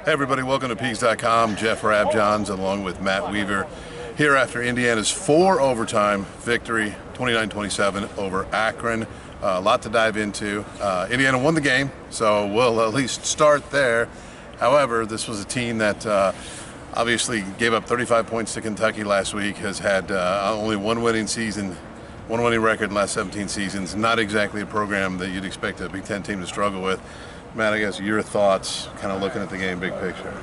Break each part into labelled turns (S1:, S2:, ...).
S1: Hey everybody, welcome to Peegs.com. Jeff Rabjohns along with Matt Weaver here after Indiana's 4 overtime victory, 29-27 over Akron. A lot to dive into. Indiana won the game, so we'll at least start there. However, this was a team that obviously gave up 35 points to Kentucky last week, has had only one winning record in the last 17 seasons. Not exactly a program that you'd expect a Big Ten team to struggle with. Matt, I guess your thoughts, kind of looking at the game big picture.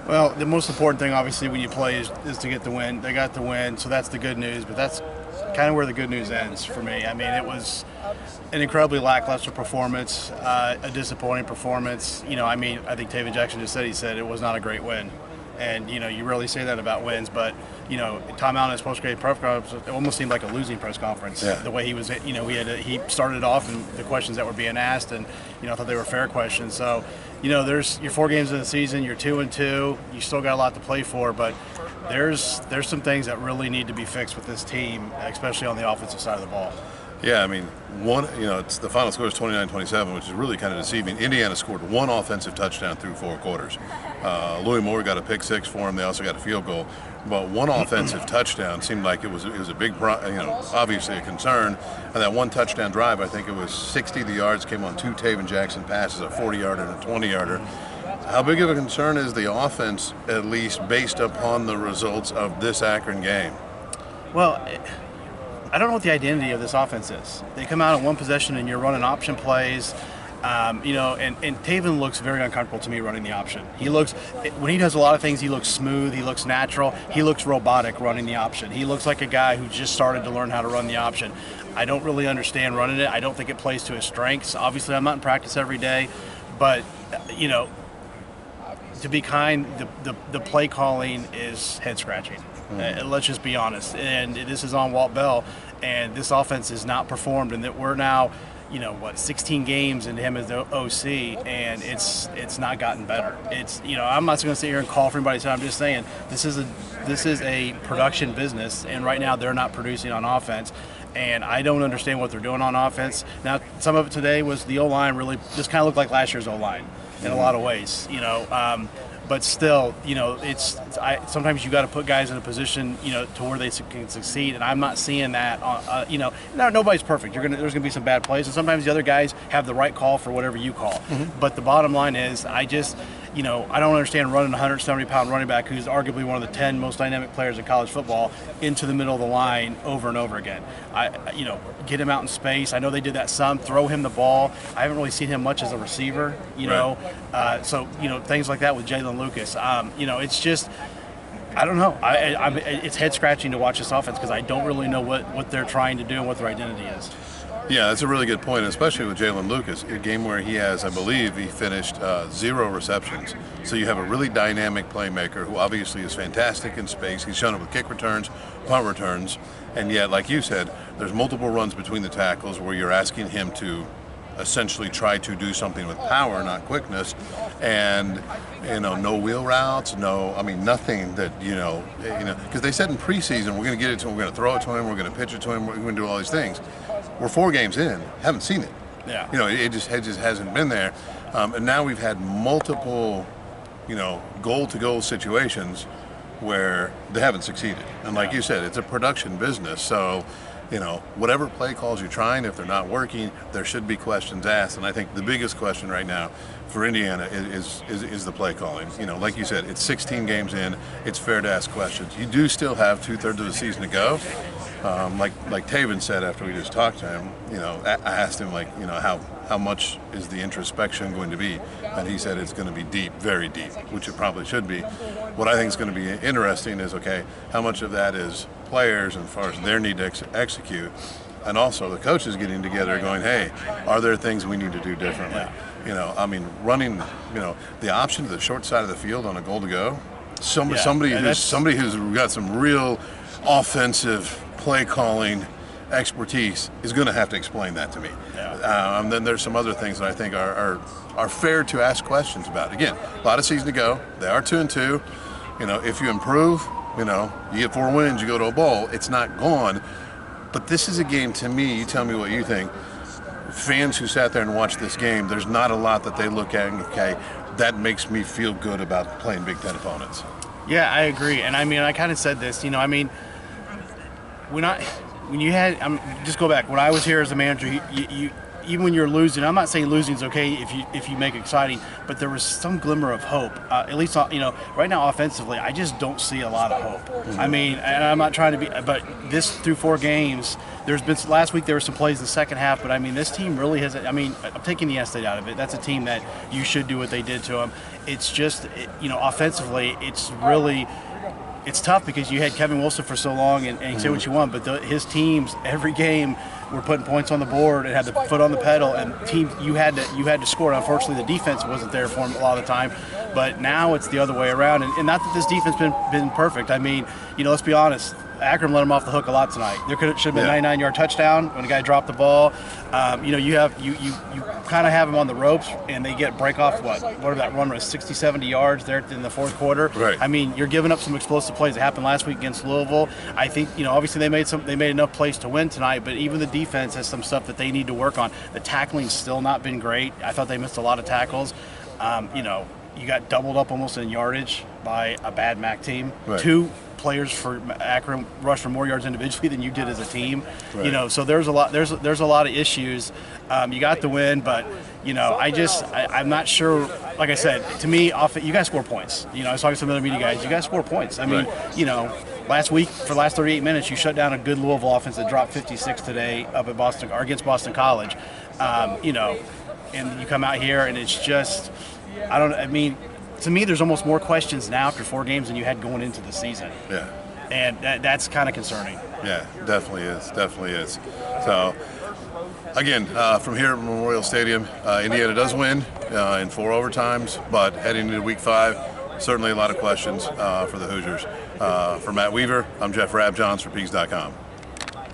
S2: Well, the most important thing, obviously, when you play is to get the win. They got the win, so that's the good news, but that's kind of where the good news ends for me. I mean, it was an incredibly lackluster performance, a disappointing performance. I think Taven Jackson just said it was not a great win. And, you rarely say that about wins, but, Tom Allen in his post-game press conference, it almost seemed like a losing press conference.
S1: Yeah.
S2: The way he was, he started off and the questions that were being asked, and, I thought they were fair questions. So, there's your 4 games in the season, you're 2-2, you still got a lot to play for, but there's some things that really need to be fixed with this team, especially on the offensive side of the ball.
S1: Yeah, I mean, it's the final score is 29-27, which is really kind of deceiving. Indiana scored 1 offensive touchdown through 4 quarters. Louis Moore got a pick 6 for him. They also got a field goal. But 1 offensive touchdown seemed like it was a big, obviously a concern. And that 1 touchdown drive, I think it was 60 the yards, came on 2 Taven Jackson passes, a 40-yarder and a 20-yarder. How big of a concern is the offense, at least based upon the results of this Akron game?
S2: Well, I don't know what the identity of this offense is. They come out in 1 possession and you're running option plays, and Taven looks very uncomfortable to me running the option. When he does a lot of things, he looks smooth, he looks natural, he looks robotic running the option. He looks like a guy who just started to learn how to run the option. I don't really understand running it. I don't think it plays to his strengths. Obviously, I'm not in practice every day, but, to be kind, the play calling is head-scratching. Let's just be honest. And this is on Walt Bell, and this offense has not performed, and that we're now, 16 games into him as the OC, and it's not gotten better. I'm not going to sit here and call for anybody. I'm just saying this is a production business, and right now they're not producing on offense. And I don't understand what they're doing on offense. Now, some of it today was the O-line really just kind of looked like last year's O-line in a lot of ways, but still, sometimes you got to put guys in a position, to where they can succeed, and I'm not seeing that. Nobody's perfect. There's gonna be some bad plays, and sometimes the other guys have the right call for whatever you call. Mm-hmm. But the bottom line is, I don't understand running a 170-pound running back who's arguably one of the 10 most dynamic players in college football into the middle of the line over and over again. Get him out in space. I know they did that some. Throw him the ball. I haven't really seen him much as a receiver, So, things like that with Jalen Lucas. It's just, I don't know. It's head-scratching to watch this offense because I don't really know what they're trying to do and what their identity is.
S1: Yeah, that's a really good point, especially with Jalen Lucas, a game where he has, I believe, he finished 0 receptions. So you have a really dynamic playmaker who obviously is fantastic in space. He's shown it with kick returns, punt returns, and yet, like you said, there's multiple runs between the tackles where you're asking him to essentially try to do something with power, not quickness, and no wheel routes, nothing that because they said in preseason we're going to get it to him, we're going to throw it to him, we're going to pitch it to him, we're going to do all these things. We're 4 games in, haven't seen it.
S2: Yeah.
S1: It just hasn't been there, and now we've had multiple, goal-to-goal situations where they haven't succeeded. And like you said, it's a production business, so. Whatever play calls you're trying, if they're not working, there should be questions asked. And I think the biggest question right now for Indiana is the play calling. Like you said, it's 16 games in. It's fair to ask questions. You do still have 2/3 of the season to go. Like Taven said after we just talked to him, I asked him how much is the introspection going to be, and he said it's going to be deep, very deep, which it probably should be. What I think is going to be interesting is, okay, how much of that is players as far as their need to execute, and also the coaches getting together going, hey, are there things we need to do differently? Running, the option to the short side of the field on a goal to go, somebody who's got some real offensive play calling expertise is going to have to explain that to me.
S2: Yeah.
S1: And then there's some other things that I think are fair to ask questions about. Again, a lot of season to go. They are 2-2. If you improve, you get 4 wins, you go to a bowl. It's not gone. But this is a game, to me, you tell me what you think, fans who sat there and watched this game, there's not a lot that they look at and, okay, that makes me feel good about playing Big Ten opponents.
S2: Yeah, I agree. And I mean, I kind of said this, when you had, just go back, when I was here as a manager, you even when you're losing, I'm not saying losing is okay if you make it exciting, but there was some glimmer of hope. At least right now offensively, I just don't see a lot of hope. I mean, and I'm not trying to be, but this through 4 games, there's been last week there were some plays in the second half, but I mean this team really has. I mean, I'm taking the S-State out of it. That's a team that you should do what they did to them. It's just offensively, it's really. It's tough because you had Kevin Wilson for so long, and you say what you want, but his teams every game were putting points on the board and had the foot on the pedal, and you had to score. Unfortunately, the defense wasn't there for him a lot of the time, but now it's the other way around. And not that this defense been perfect. I mean, let's be honest. Akron let him off the hook a lot tonight. There should have been a 99-yard touchdown when the guy dropped the ball. You kind of have him on the ropes, and they break off what that run was 60, 70 yards there in the fourth quarter.
S1: Right.
S2: I mean, you're giving up some explosive plays. It happened last week against Louisville. I think obviously they made enough plays to win tonight, but even the defense has some stuff that they need to work on. The tackling's still not been great. I thought they missed a lot of tackles. You got doubled up almost in yardage by a bad MAC team. Right. 2 players for Akron rushed for more yards individually than you did as a team. Right. So there's a lot of issues. You got the win, but I'm not sure. Like I said, to me, you guys score points. I was talking to some other media guys. You guys score points. I mean, last week for the last 38 minutes, you shut down a good Louisville offense that dropped 56 today up at Boston or against Boston College. And you come out here and it's just, to me, there's almost more questions now after 4 games than you had going into the season.
S1: Yeah.
S2: And that's kind of concerning.
S1: Yeah, definitely is. So, again, from here at Memorial Stadium, Indiana does win in 4 overtimes, but heading into Week 5, certainly a lot of questions for the Hoosiers. For Matt Weaver, I'm Jeff Rabjohns for Peegs.com.